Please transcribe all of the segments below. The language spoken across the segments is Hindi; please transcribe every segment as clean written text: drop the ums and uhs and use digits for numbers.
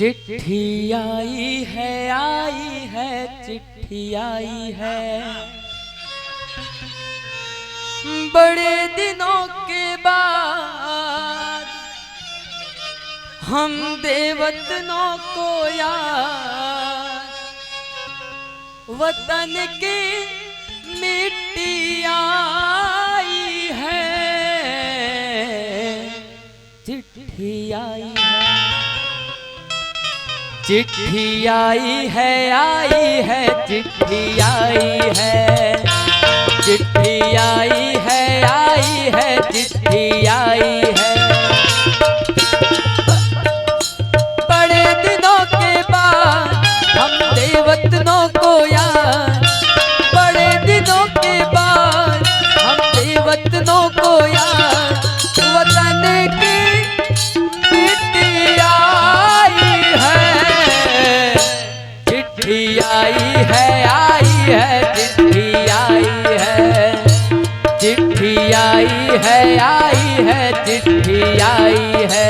चिट्ठी आई है चिट्ठी आई है, बड़े दिनों के बाद हम देवतनों को याद, वतन की मिट्टी आई है, चिट्ठी आई है। चिट्ठी आई है चिट्ठी आई है, चिट्ठी आई है चिट्ठी आई है। बड़े दिनों के बाद हम देवतनों को याद, बड़े दिनों के बाद हम देवतनों को याद, वतन की मिट्टी आई है, चिट्ठी आई है चिट्ठी आई है, चिट्ठी आई है चिट्ठी आई है।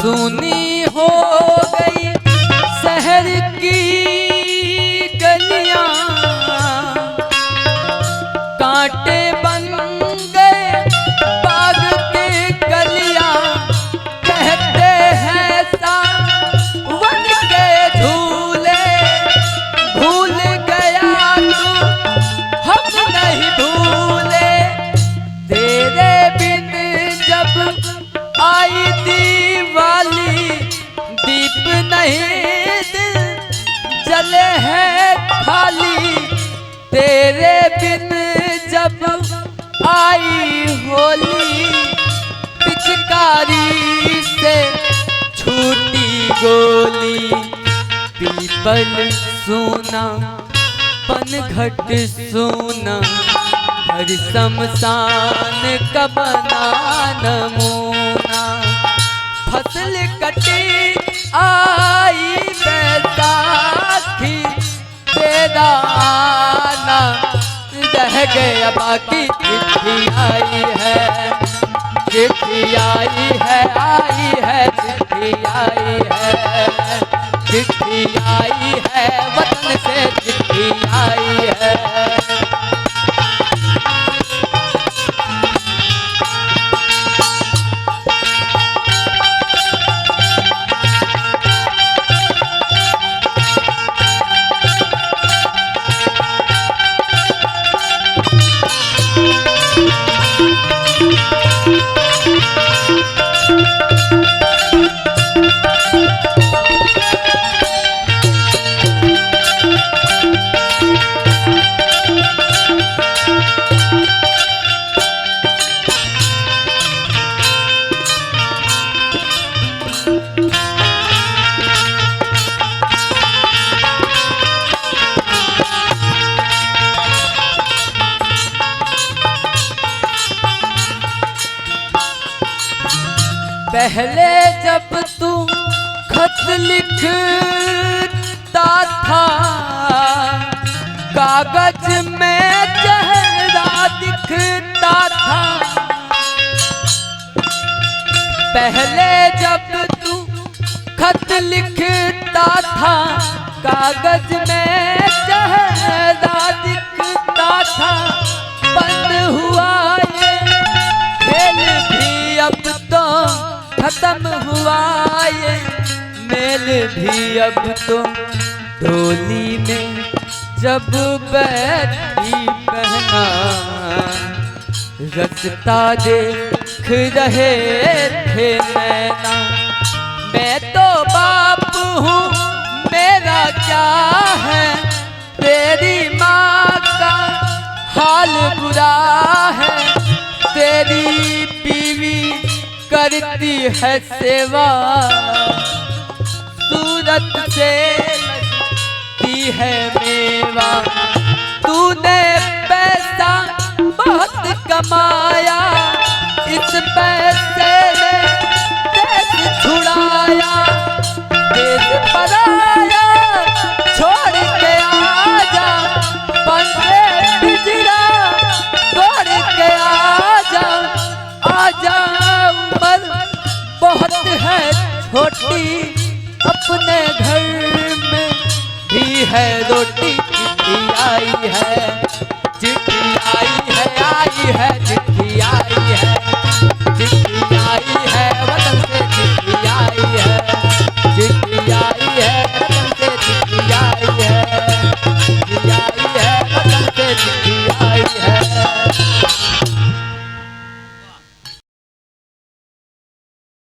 सुनी हो गई शहर की गलियां, कांटे बन गए बाग के कलियां, कहते हैं सावन के झूले, भूल गया तू हम नहीं भूले, तेरे बिन जब आई दिवाली, दीप नहीं दिल जले हैं खाली, तेरे बिन जब आई होली, पिचकारी से छूटी गोली, पीपल सूना पनघट सूना, हर शमशान का बना नमूना, फसल कटी आई बैसाखी, तेरा आना रह गया बाकी, चिट्ठी आई है चिट्ठी आई है चिट्ठी आई है, चिट्ठी आई है वतन से चिट्ठी आई है। पहले जब तू खत लिखता था, कागज में चेहरा दिखता था, पहले जब तू खत लिखता था, कागज में चेहरा दिखता था, बंद हुआ ये खेल भी अब तो खत्म हुआ ये मेल भी अब तो, डोली में जब बैठी बहना, रास्ता देख रहे थे नैना, मैं तो बाप हूँ मेरा क्या है, तेरी माँ का हाल बुरा है, तेरी बीवी करती है सेवा, सूरत से लगती है मेवा, तूने कमाया, इस पैसे ने देश छुड़ाया। देश पराया छोड़ के आजा, बंदे बिजड़ा तोड़ के आजा। आजा उम्र बहुत है छोटी, अपने घर में भी है रोटी की आई है।